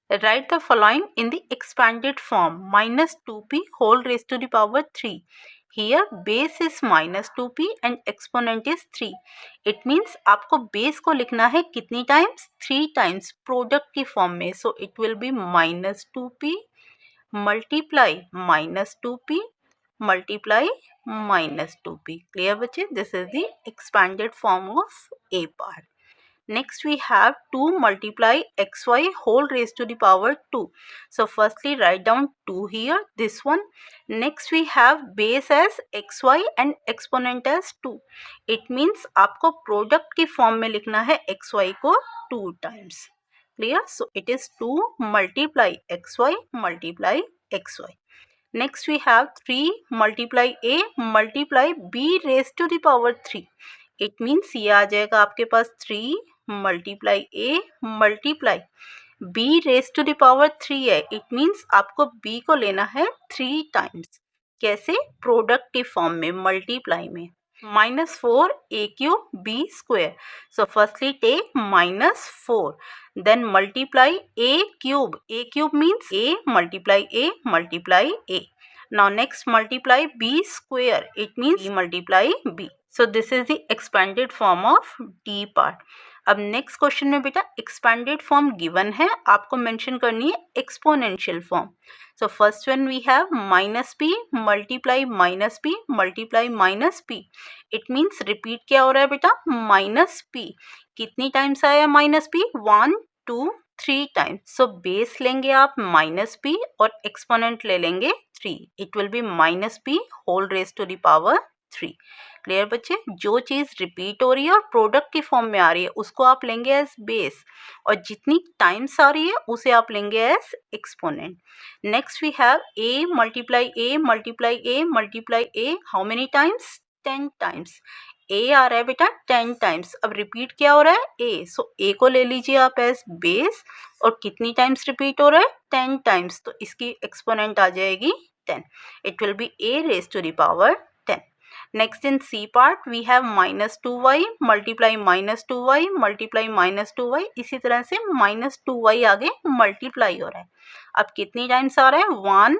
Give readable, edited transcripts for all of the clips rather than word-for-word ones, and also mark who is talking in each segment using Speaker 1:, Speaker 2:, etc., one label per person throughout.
Speaker 1: Write the following in the expanded form. Minus 2p whole raised to the power 3. Here base is minus 2p and exponent is 3. It means आपको base को लिखना है कितनी times? 3 times product की form में. So it will be minus 2p multiply minus 2p multiply minus 2p. Clear बच्चे? This is the expanded form of A part. Next we have 2 multiply xy whole raised to the power 2. So firstly write down 2 here, this one. Next we have base as xy and exponent as 2. It means आपको product की form में लिखना है xy को 2 times. Clear? So it is 2 multiply xy multiply xy. Next we have 3 multiply a multiply b raised to the power 3. It means ये आ जाएगा आपके पास 3 multiply A multiply B raise to the power 3 है. It means आपको B को लेना है 3 टाइम्स. कैसे? प्रोडक्ट की फॉर्म में, मल्टीप्लाई में. -4 a cube b square. So firstly take -4, then multiply a cube. A cube means a multiply a multiply a. Now next multiply b square. It means b multiply b. So this is the expanded form of D part. अब next question में बेटा expanded form given है, आपको mention करनी है exponential form. So first one we have minus P multiply minus P multiply minus P. It means repeat क्या हो रहा है बेटा? Minus P. कितनी टाइम्स आया minus P? 1 2 3 times. So base लेंगे आप माइनस पी और एक्सपोनेंट ले लेंगे 3. It will be minus P whole raise to the power 3. Clear बच्चे? जो चीज़ रिपीट हो रही है और प्रोडक्ट की फॉर्म में आ रही है उसको आप लेंगे एज बेस, और जितनी टाइम्स आ रही है उसे आप लेंगे as exponent. Next we have a multiply A multiply A multiply a. How many times? 10 times. A आ रहा है बेटा 10 टाइम्स. अब रिपीट क्या हो रहा है? ए. सो ए को ले लीजिए आप एज बेस, और कितनी टाइम्स रिपीट हो रहा है? 10 टाइम्स. तो इसकी एक्सपोनेंट आ जाएगी 10. It will be A raise to the power 10. Next in C part we have minus 2y multiply minus 2y multiply minus 2y. इसी तरह से minus 2y आगे multiply हो रहा है. अब कितनी टाइम्स आ रहा है? 1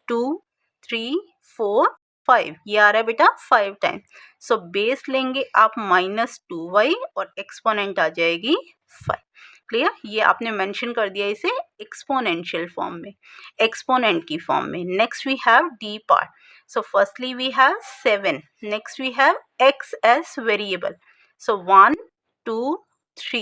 Speaker 1: 2 3 4 5. ये आ रहा है बेटा 5 टाइम्स. सो बेस लेंगे आप minus 2y और एक्सपोनेंट आ जाएगी 5. क्लियर? ये आपने मेंशन कर दिया इसे एक्सपोनेंशियल फॉर्म में, एक्सपोनेंट की फॉर्म में. Next we have D part. So firstly we have 7. Next we have x as variable. So 1 2 3.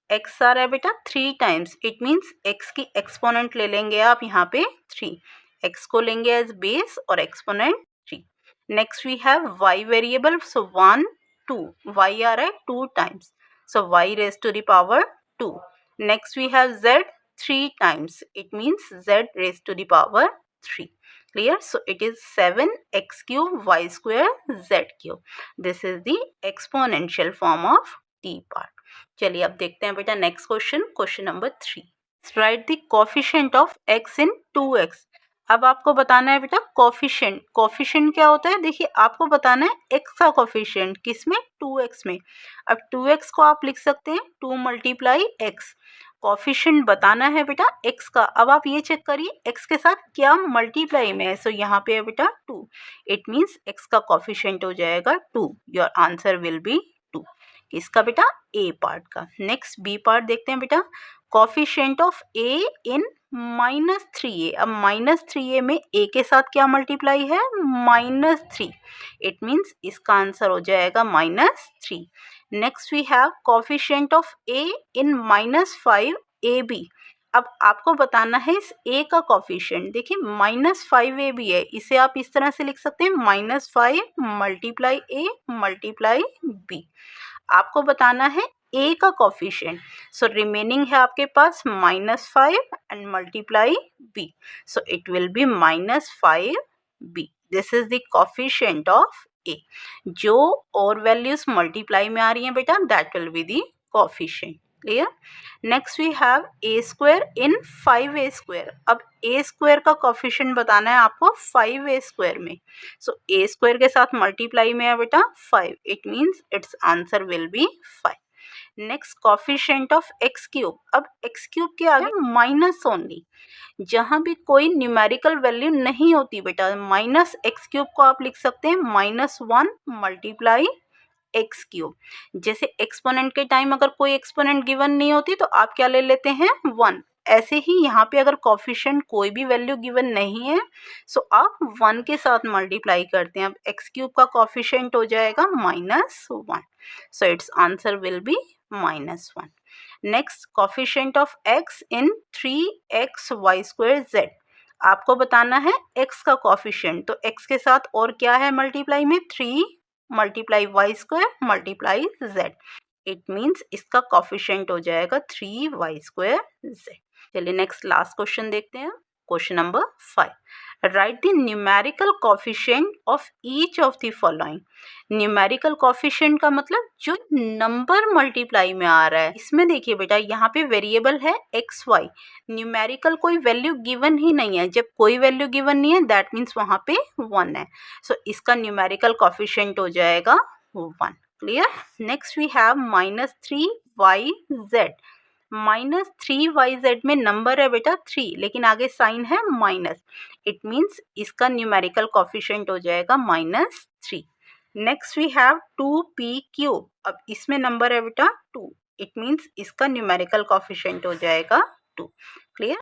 Speaker 1: x आ रहा है बेटा 3 टाइम्स. इट मीन्स x की एक्सपोनेंट ले लेंगे आप यहाँ पे 3. x को लेंगे एज बेस और exponent 3. Next we have y variable. So 1 2. y आ रहा है 2 times. So y raise to the power 2. Next we have z 3 times. It means z raise to the power 3. Clear? So it is 7x cube y square z cube. This is the exponential form of t part. चलिए अब देखते हैं बेटा next question. Question number 3. Write the coefficient of x in 2x. अब आपको बताना है बेटा कोफिशिएंट. कोफिशिएंट क्या होता है? देखिए आपको बताना है x का कोफिशिएंट किसमें? 2x में. अब 2x को आप लिख सकते हैं 2 मल्टीप्लाई x. कोफिशिएंट बताना है बेटा x का. अब आप ये चेक करिए x के साथ क्या मल्टीप्लाई में है. सो यहाँ पे है बेटा 2. इट मीन्स x का कोफिशिएंट हो जाएगा 2. Your answer will be 2. किसका बेटा? a पार्ट का. नेक्स्ट b पार्ट देखते हैं बेटा. Coefficient of a in -3a. अब -3a में a के साथ क्या मल्टीप्लाई है? -3. इट मीन्स इसका आंसर हो जाएगा -3. Next we have coefficient of a in -5ab. अब आपको बताना है इस a का कोफिशिएंट. देखिए -5ab है, इसे आप इस तरह से लिख सकते हैं -5 मल्टीप्लाई a मल्टीप्लाई b. आपको बताना है a का कोफिशिएंट. सो रिमेनिंग है आपके पास -5 and multiply b. So it will B -5b. This is the coefficient of a. जो और वैल्यूज मल्टीप्लाई में आ रही हैं बेटा that will be the coefficient. Clear? Next we have a square in 5a square. अब a square का coefficient बताना है आपको 5a स्क्वायर में. सो a स्क्वायर के साथ मल्टीप्लाई में है बेटा 5. It means it's answer will be 5. Next coefficient of x cube, अब एक्स क्यूब के आगे माइनस ओनली, जहाँ भी कोई न्यूमेरिकल वैल्यू नहीं होती बेटा, माइनस एक्स क्यूब को आप लिख सकते हैं -1 मल्टीप्लाई एक्स क्यूब। जैसे एक्सपोनेंट के टाइम अगर कोई एक्सपोनेंट गिवन नहीं होती तो आप क्या ले लेते हैं 1, ऐसे ही यहाँ पे अगर कोफिशिएंट कोई भी वैल्यू गिवन नहीं है सो आप 1 के साथ मल्टीप्लाई करते हैं। अब एक्स क्यूब का कोफिशिएंट हो जाएगा -1, so it's answer will be -1। Next coefficient of x in 3xy² z, आपको बताना है x का कोफिशिएंट, तो x के साथ और क्या है मल्टीप्लाई में 3 multiply y² multiply z, it means इसका कोफिशिएंट हो जाएगा 3y² z। चलिए नेक्स्ट लास्ट क्वेश्चन देखते हैं, question number 5, right the numerical coefficient of each of the following. Numerical coefficient का मतलब जो नंबर मल्टीप्लाई में आ रहा है। इसमें देखिए बेटा यहाँ पे वेरिएबल है एक्स वाई, न्यूमेरिकल कोई वैल्यू गिवन ही नहीं है, जब कोई वैल्यू गिवन नहीं है दैट मीन्स वहाँ पे 1 है, सो इसका न्यूमेरिकल कोफिशिएंट हो जाएगा 1। Clear. Next we have -3yz, -3yz में नंबर है बेटा 3 लेकिन आगे साइन है माइनस, इट मीन्स इसका न्यूमेरिकल कोफिशिएंट हो जाएगा -3। नेक्स्ट वी हैव 2p³, अब इसमें नंबर है बेटा 2, इट मीन्स इसका न्यूमेरिकल कोफिशिएंट हो जाएगा 2। क्लियर।